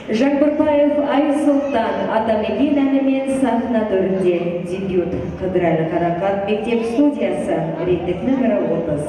Жаңбырбаев Айсұлтан Атамекен әнімен сахна төрінде дебют. Қыдырәлі Қарақат мектеп студиясы, реттік нөмірі 30.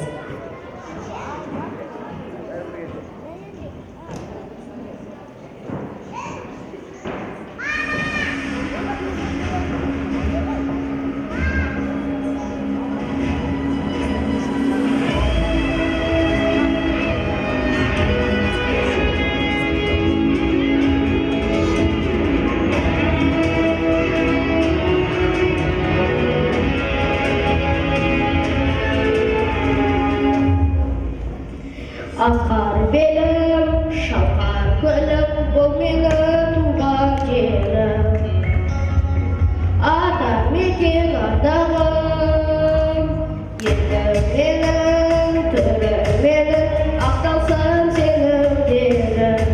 Akar belim, şakar gülüm, bu meni tuğan jerim. Atameken adamım, yetim menin, türüm menin, aqtalsın senin derim.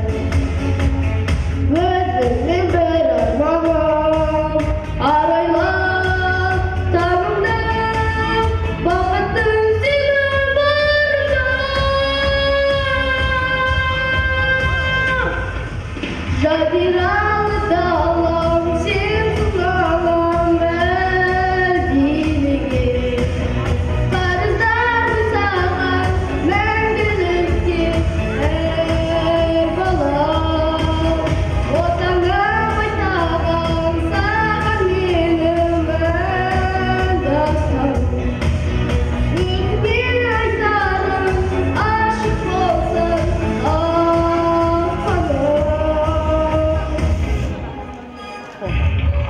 Özümün bir armanım, araylar tanımdan, baqıttın senin barcan. Жадираlı dağlam, sen sunağlam Мәдинеге. Қарыздар саған мәңгілікке, ей балам. Отаным айтаған саған менің дастаным. Өзіме айтарым ашық болсын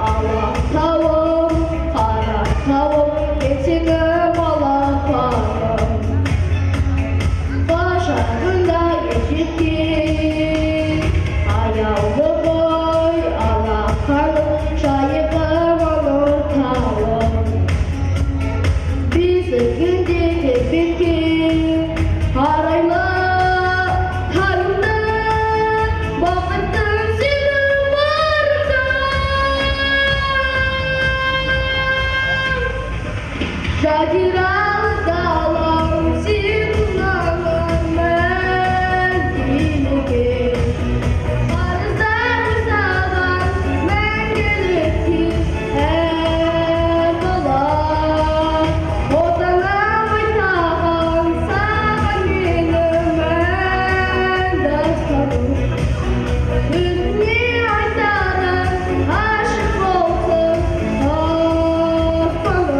Алатауым, Қаратауым, ертеңі балапаным. Башағында ержеткен, аяулы ғой алақаным, жайығым ұлытауым. Бесігінде тербеткен, арайлы танымды, бақыттың сенің барыңда. Жадираlı dağlam, sen sunağın Мәдинеге. Қарыздар саған мәңгілікке, ей балам. Отаным айтаған саған менің дастаным. Өзіме айтарым ашық болсын аспаным.